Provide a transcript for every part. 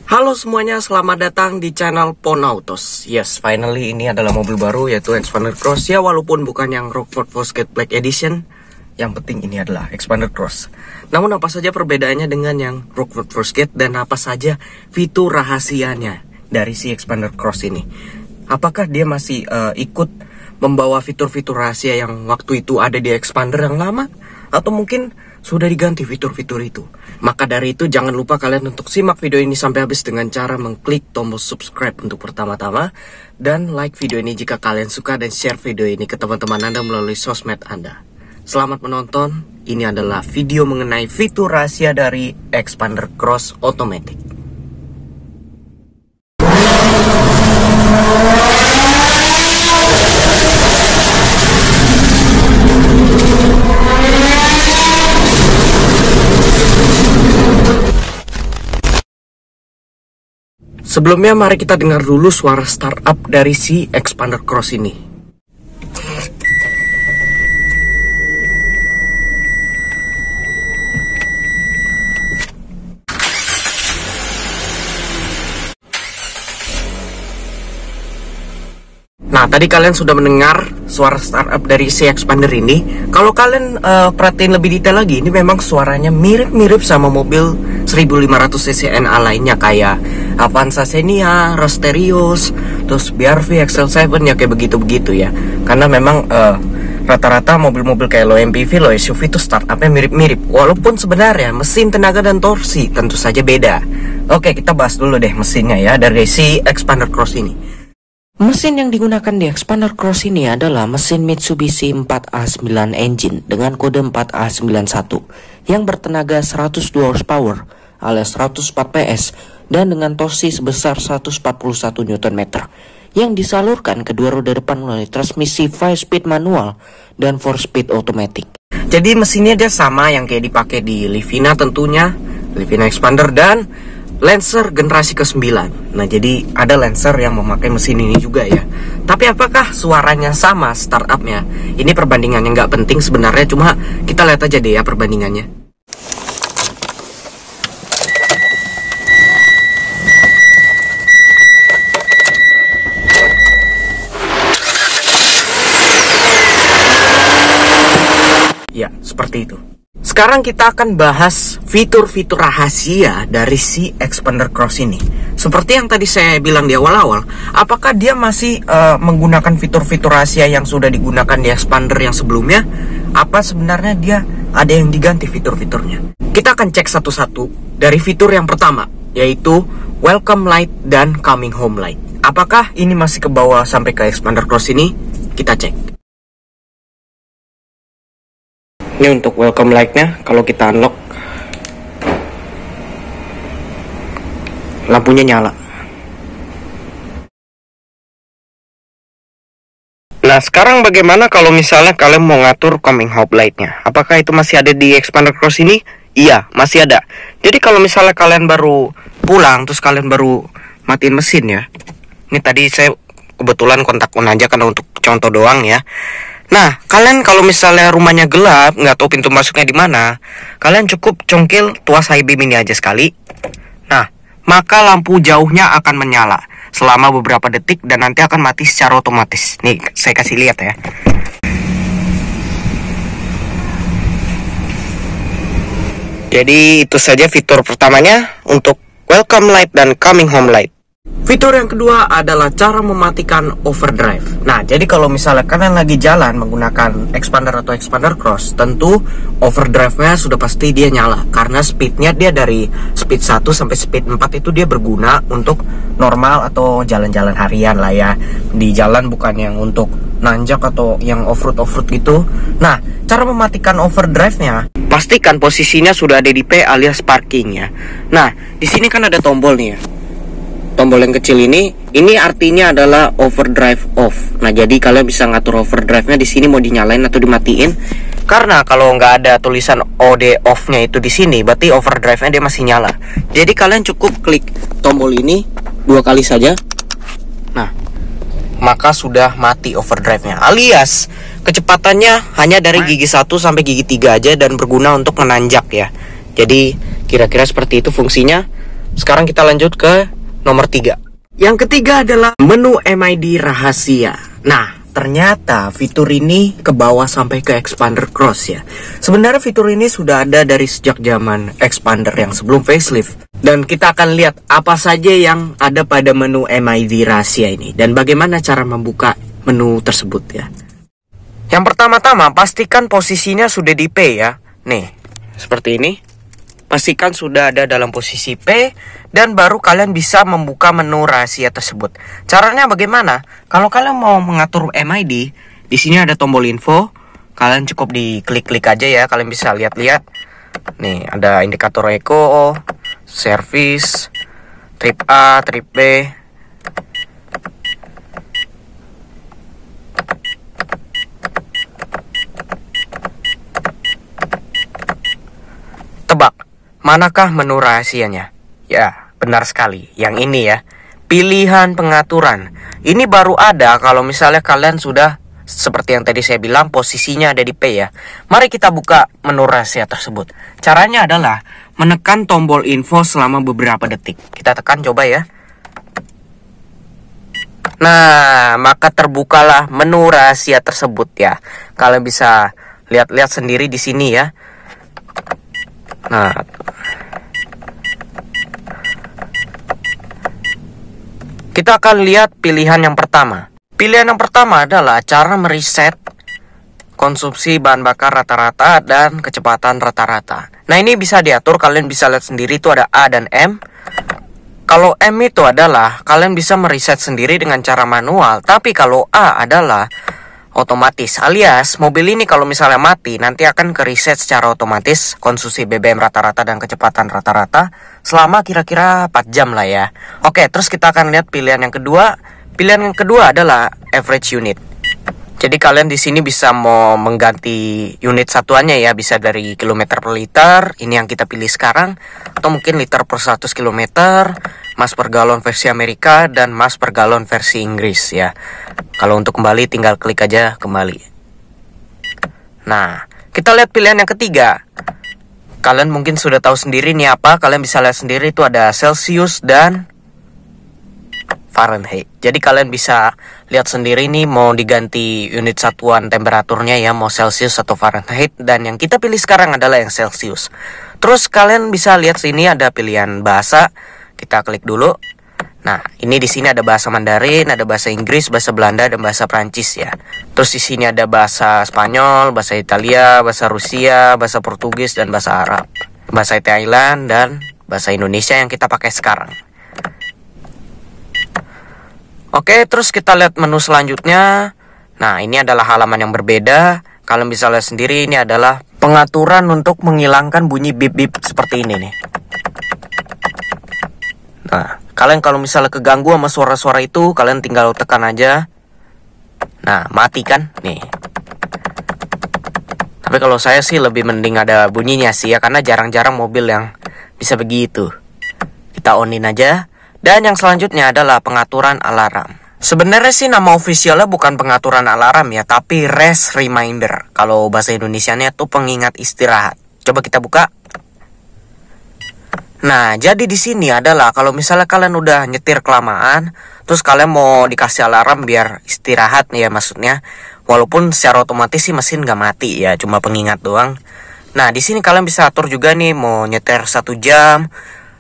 Halo semuanya, selamat datang di channel Ponautos. Yes, finally ini adalah mobil baru yaitu Xpander Cross. Ya, walaupun bukan yang Rockford Fosgate Black Edition, yang penting ini adalah Xpander Cross. Namun apa saja perbedaannya dengan yang Rockford Fosgate dan apa saja fitur rahasianya dari si Xpander Cross ini? Apakah dia masih ikut membawa fitur-fitur rahasia yang waktu itu ada di Xpander yang lama? Atau mungkin sudah diganti fitur-fitur itu? Maka dari itu jangan lupa kalian untuk simak video ini sampai habis dengan cara mengklik tombol subscribe untuk pertama-tama. Dan like video ini jika kalian suka dan share video ini ke teman-teman Anda melalui sosmed Anda. Selamat menonton, ini adalah video mengenai fitur rahasia dari Xpander Cross Automatic. Sebelumnya mari kita dengar dulu suara startup dari si Xpander Cross ini. Nah, tadi kalian sudah mendengar suara startup dari si Xpander ini. Kalau kalian perhatiin lebih detail lagi, ini memang suaranya mirip-mirip sama mobil 1500 cc NA lainnya kayak Avanza Xenia, Rosterios, terus BRV XL7 ya kayak begitu-begitu ya. Karena memang rata-rata mobil-mobil kayak low MPV, low SUV itu startupnya mirip-mirip. Walaupun sebenarnya mesin, tenaga, dan torsi tentu saja beda. Oke, kita bahas dulu deh mesinnya ya dari si Xpander Cross ini. Mesin yang digunakan di Xpander Cross ini adalah mesin Mitsubishi 4A9 engine dengan kode 4A91 yang bertenaga 102 horsepower alias 104 PS dan dengan torsi sebesar 141 Nm yang disalurkan ke dua roda depan melalui transmisi 5-speed manual dan 4-speed automatic. Jadi mesinnya dia sama yang kayak dipakai di Livina tentunya, Livina Xpander dan Lancer generasi ke-9. Nah, jadi ada Lancer yang memakai mesin ini juga ya. Tapi apakah suaranya sama startupnya? Ini perbandingannya nggak penting sebenarnya, cuma kita lihat aja deh ya perbandingannya. Ya, seperti itu. Sekarang kita akan bahas fitur-fitur rahasia dari si Xpander Cross ini. Seperti yang tadi saya bilang di awal-awal, apakah dia masih menggunakan fitur-fitur rahasia yang sudah digunakan di Xpander yang sebelumnya? Apa sebenarnya dia ada yang diganti fitur-fiturnya? Kita akan cek satu-satu dari fitur yang pertama, yaitu Welcome Light dan Coming Home Light. Apakah ini masih ke bawah sampai ke Xpander Cross ini? Kita cek. Ini untuk welcome light-nya, kalau kita unlock lampunya nyala. Nah, sekarang bagaimana kalau misalnya kalian mau ngatur coming home light-nya? Apakah itu masih ada di Xpander Cross ini? Iya, masih ada. Jadi kalau misalnya kalian baru pulang, terus kalian baru matiin mesin ya. Ini tadi saya kebetulan kontak on aja karena untuk contoh doang ya. Nah, kalian kalau misalnya rumahnya gelap, nggak tahu pintu masuknya di mana, kalian cukup congkil tuas high beam ini aja sekali. Nah, maka lampu jauhnya akan menyala selama beberapa detik dan nanti akan mati secara otomatis. Nih, saya kasih lihat ya. Jadi itu saja fitur pertamanya untuk welcome light dan coming home light. Fitur yang kedua adalah cara mematikan overdrive. Nah, jadi kalau misalnya kalian lagi jalan menggunakan Xpander atau Xpander Cross, tentu overdrive-nya sudah pasti dia nyala. Karena speednya dia dari speed 1 sampai speed 4 itu dia berguna untuk normal atau jalan-jalan harian lah ya. Di jalan bukan yang untuk nanjak atau yang off-road gitu. Nah, cara mematikan overdrive-nya, pastikan posisinya sudah ada di P alias parking ya. Nah, di sini kan ada tombol nih ya. Tombol yang kecil ini artinya adalah overdrive off. Nah, jadi kalian bisa ngatur overdrive-nya di sini mau dinyalain atau dimatiin. Karena kalau nggak ada tulisan OD off-nya itu di sini, berarti overdrive-nya dia masih nyala. Jadi kalian cukup klik tombol ini 2 kali saja. Nah, maka sudah mati overdrive-nya. Alias kecepatannya hanya dari gigi 1 sampai gigi 3 aja dan berguna untuk menanjak ya. Jadi kira-kira seperti itu fungsinya. Sekarang kita lanjut ke nomor 3. Yang ketiga adalah menu MID rahasia. Nah, ternyata fitur ini ke bawah sampai ke Expander Cross ya. Sebenarnya fitur ini sudah ada dari sejak zaman Expander yang sebelum facelift. Dan kita akan lihat apa saja yang ada pada menu MID rahasia ini dan bagaimana cara membuka menu tersebut ya. Yang pertama-tama pastikan posisinya sudah di P ya. Nih, seperti ini. Pastikan sudah ada dalam posisi P dan baru kalian bisa membuka menu rahasia tersebut. Caranya bagaimana? Kalau kalian mau mengatur MID, di sini ada tombol info. Kalian cukup diklik-klik aja ya. Kalian bisa lihat-lihat. Nih, ada indikator echo, service, trip A, trip B. Tebak, manakah menu rahasianya? Ya, benar sekali. Yang ini ya. Pilihan pengaturan. Ini baru ada kalau misalnya kalian sudah seperti yang tadi saya bilang posisinya ada di P ya. Mari kita buka menu rahasia tersebut. Caranya adalah menekan tombol info selama beberapa detik. Kita tekan coba ya. Nah, maka terbukalah menu rahasia tersebut ya. Kalian bisa lihat-lihat sendiri di sini ya. Nah, kita akan lihat pilihan yang pertama. Pilihan yang pertama adalah cara mereset konsumsi bahan bakar rata-rata dan kecepatan rata-rata. Nah, ini bisa diatur, kalian bisa lihat sendiri itu ada A dan M. Kalau M itu adalah kalian bisa mereset sendiri dengan cara manual, tapi kalau A adalah otomatis, alias mobil ini kalau misalnya mati nanti akan ke reset secara otomatis konsumsi BBM rata-rata dan kecepatan rata-rata selama kira-kira 4 jam lah ya. Oke, terus kita akan lihat pilihan yang kedua. Pilihan yang kedua adalah average unit. Jadi kalian di sini bisa mau mengganti unit satuannya ya, bisa dari kilometer per liter, ini yang kita pilih sekarang, atau mungkin liter per 100 km, miles per galon versi Amerika dan miles per galon versi Inggris ya. Kalau untuk kembali tinggal klik aja kembali. Nah, kita lihat pilihan yang ketiga. Kalian mungkin sudah tahu sendiri nih apa, kalian bisa lihat sendiri itu ada Celsius dan Fahrenheit. Jadi kalian bisa lihat sendiri nih mau diganti unit satuan temperaturnya ya, mau Celsius atau Fahrenheit, dan yang kita pilih sekarang adalah yang Celsius. Terus kalian bisa lihat sini ada pilihan bahasa. Kita klik dulu. Nah, ini di sini ada bahasa Mandarin, ada bahasa Inggris, bahasa Belanda dan bahasa Prancis ya. Terus di sini ada bahasa Spanyol, bahasa Italia, bahasa Rusia, bahasa Portugis dan bahasa Arab. Bahasa Thailand dan bahasa Indonesia yang kita pakai sekarang. Oke, terus kita lihat menu selanjutnya. Nah, ini adalah halaman yang berbeda. Kalian bisa lihat sendiri, ini adalah pengaturan untuk menghilangkan bunyi bip-bip seperti ini nih. Nah, kalian kalau misalnya keganggu sama suara-suara itu, kalian tinggal tekan aja. Nah, mati kan? Nih. Tapi kalau saya sih lebih mending ada bunyinya sih ya, karena jarang-jarang mobil yang bisa begitu. Kita onin aja. Dan yang selanjutnya adalah pengaturan alarm. Sebenarnya sih nama officialnya bukan pengaturan alarm ya, tapi rest reminder. Kalau bahasa Indonesianya itu pengingat istirahat. Coba kita buka. Nah, jadi di sini adalah kalau misalnya kalian udah nyetir kelamaan, terus kalian mau dikasih alarm biar istirahat nih ya maksudnya. Walaupun secara otomatis sih mesin nggak mati ya, cuma pengingat doang. Nah, di sini kalian bisa atur juga nih mau nyetir 1 jam,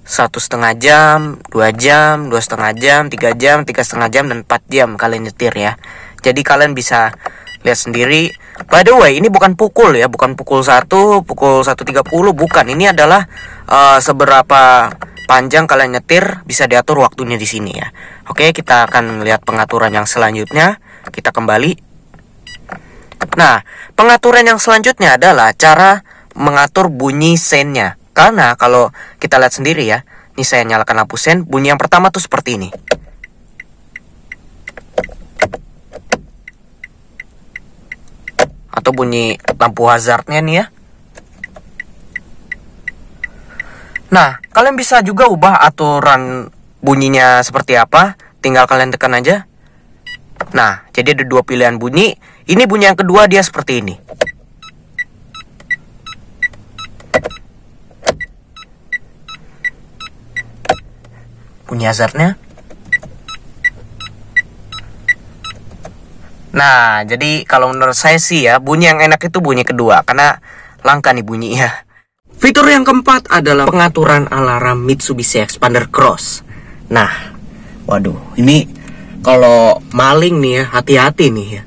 1,5 jam, 2 jam, 2,5 jam, 3 jam, 3,5 jam, dan 4 jam kalian nyetir ya. Jadi kalian bisa lihat sendiri. By the way, ini bukan pukul ya, bukan pukul 1, pukul 1.30, bukan. Ini adalah seberapa panjang kalian nyetir bisa diatur waktunya di sini ya. Oke, kita akan lihat pengaturan yang selanjutnya. Kita kembali. Nah, pengaturan yang selanjutnya adalah cara mengatur bunyi sennya. Karena kalau kita lihat sendiri ya, ini saya nyalakan lampu sen, bunyi yang pertama tuh seperti ini. Atau bunyi lampu hazardnya nih ya. Nah, kalian bisa juga ubah aturan bunyinya seperti apa, tinggal kalian tekan aja. Nah, jadi ada 2 pilihan bunyi. Ini bunyi yang kedua dia seperti ini. bunyi hazardnya. Nah, jadi kalau menurut saya sih ya, bunyi yang enak itu bunyi kedua, karena langka nih bunyinya. Fitur yang keempat adalah pengaturan alarm Mitsubishi Xpander Cross. Nah, waduh, ini kalau maling nih ya, hati-hati nih ya.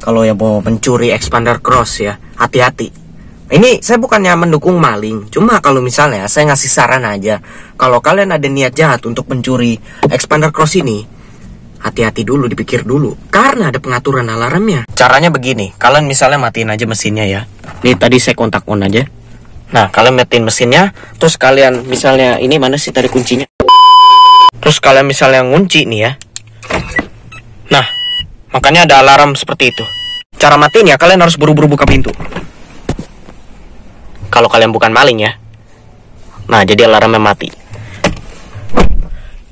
Kalau yang mau mencuri Xpander Cross ya, hati-hati. Ini saya bukannya mendukung maling, cuma kalau misalnya saya ngasih saran aja, kalau kalian ada niat jahat untuk mencuri Xpander Cross ini, hati-hati dulu, dipikir dulu, karena ada pengaturan alarmnya. Caranya begini, kalian misalnya matiin aja mesinnya ya. Nih tadi saya kontak on aja. Nah, kalian matiin mesinnya, terus kalian misalnya, ini mana sih tadi kuncinya? Terus kalian misalnya ngunci nih ya. Nah, makanya ada alarm seperti itu. Cara matinya, kalian harus buru-buru buka pintu. Kalau kalian bukan maling ya. Nah, jadi alarmnya mati.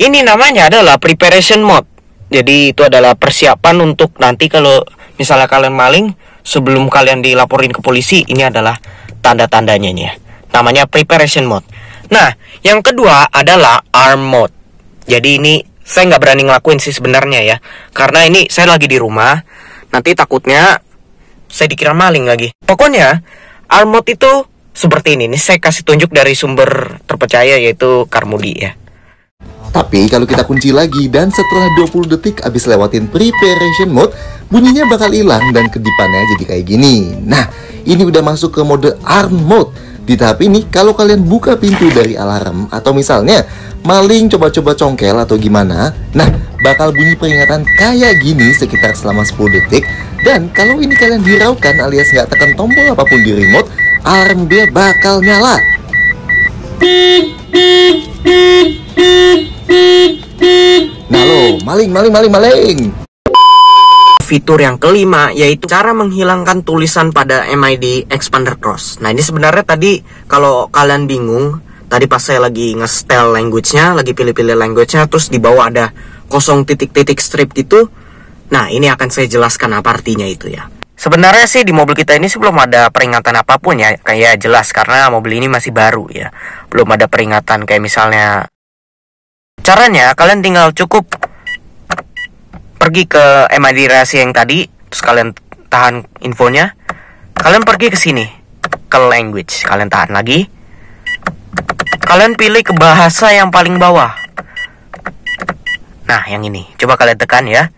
Ini namanya adalah preparation mode. Jadi itu adalah persiapan untuk nanti kalau misalnya kalian maling, sebelum kalian dilaporin ke polisi, ini adalah tanda-tandanya nih ya. Namanya preparation mode. Nah, yang kedua adalah arm mode. Jadi ini saya nggak berani ngelakuin sih sebenarnya ya. Karena ini saya lagi di rumah, nanti takutnya saya dikira maling lagi. Pokoknya arm mode itu seperti ini. Ini saya kasih tunjuk dari sumber terpercaya yaitu Carmudi ya. Tapi kalau kita kunci lagi dan setelah 20 detik abis lewatin preparation mode, bunyinya bakal hilang dan kedipannya jadi kayak gini. Nah, ini udah masuk ke mode arm mode. Di tahap ini, kalau kalian buka pintu dari alarm atau misalnya maling coba-coba congkel atau gimana, nah bakal bunyi peringatan kayak gini sekitar selama 10 detik. Dan kalau ini kalian hiraukan alias nggak tekan tombol apapun di remote, alarm dia bakal nyala. Nah lo, maling. Fitur yang kelima yaitu cara menghilangkan tulisan pada MID Xpander Cross. Nah, ini sebenarnya tadi kalau kalian bingung, tadi pas saya lagi nge-setel language-nya, lagi pilih-pilih language-nya, terus di bawah ada kosong titik-titik strip gitu. Nah, ini akan saya jelaskan apa artinya itu ya. Sebenarnya sih di mobil kita ini sih belum ada peringatan apapun ya, kayak jelas karena mobil ini masih baru ya. Belum ada peringatan kayak misalnya. Caranya kalian tinggal cukup pergi ke MID rahasia yang tadi, terus kalian tahan infonya. Kalian pergi ke sini, ke language, kalian tahan lagi. Kalian pilih ke bahasa yang paling bawah. Nah, yang ini, coba kalian tekan ya.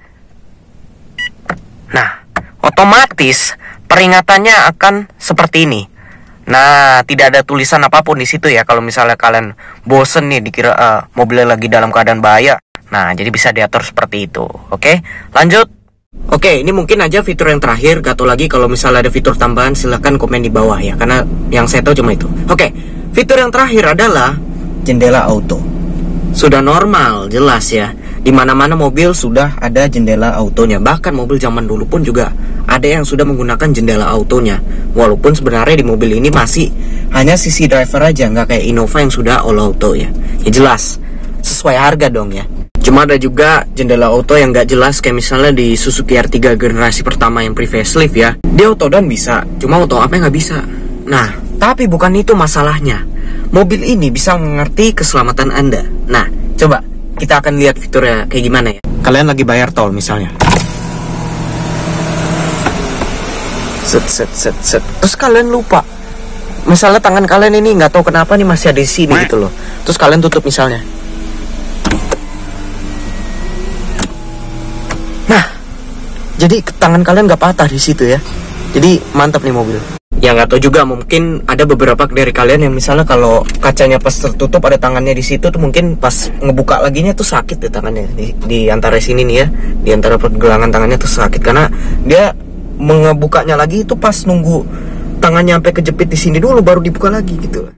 Nah, otomatis peringatannya akan seperti ini. Nah, tidak ada tulisan apapun di situ ya. Kalau misalnya kalian bosen nih dikira mobilnya lagi dalam keadaan bahaya. Nah, jadi bisa diatur seperti itu. Oke, lanjut. Oke, ini mungkin aja fitur yang terakhir. Gak tau lagi kalau misalnya ada fitur tambahan, silahkan komen di bawah ya. Karena yang saya tahu cuma itu. Oke, fitur yang terakhir adalah jendela auto. Sudah normal, jelas ya. Dimana-mana mobil sudah ada jendela autonya. Bahkan mobil zaman dulu pun juga ada yang sudah menggunakan jendela autonya. Walaupun sebenarnya di mobil ini masih hanya sisi driver aja, nggak kayak Innova yang sudah all auto ya. Ya jelas, sesuai harga dong ya. Cuma ada juga jendela auto yang nggak jelas, kayak misalnya di Suzuki R3 generasi pertama yang pre-facelift ya. Dia auto down bisa, cuma auto up-nya nggak bisa. Nah, tapi bukan itu masalahnya. Mobil ini bisa mengerti keselamatan Anda. Nah, coba kita akan lihat fiturnya kayak gimana ya. Kalian lagi bayar tol misalnya. Set. Terus kalian lupa. Misalnya tangan kalian ini nggak tahu kenapa nih masih ada di sini gitu loh. Terus kalian tutup misalnya. Nah, jadi tangan kalian nggak patah di situ ya. Jadi mantap nih mobil. Ya nggak tahu juga, mungkin ada beberapa dari kalian yang misalnya kalau kacanya pas tertutup ada tangannya di situ tuh mungkin pas ngebuka laginya tuh sakit deh tangannya di antara sini nih ya, di antara pergelangan tangannya tuh sakit karena dia mengebukanya lagi itu pas nunggu tangannya sampai kejepit di sini dulu baru dibuka lagi gitu.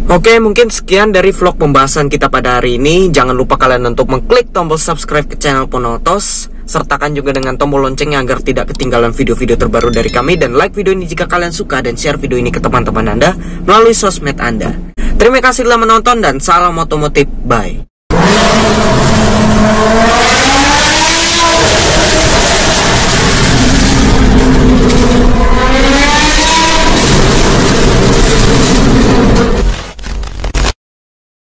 Oke, mungkin sekian dari vlog pembahasan kita pada hari ini. Jangan lupa kalian untuk mengklik tombol subscribe ke channel Ponotos. Sertakan juga dengan tombol loncengnya agar tidak ketinggalan video-video terbaru dari kami. Dan like video ini jika kalian suka dan share video ini ke teman-teman Anda melalui sosmed Anda. Terima kasih telah menonton dan salam otomotif. Bye.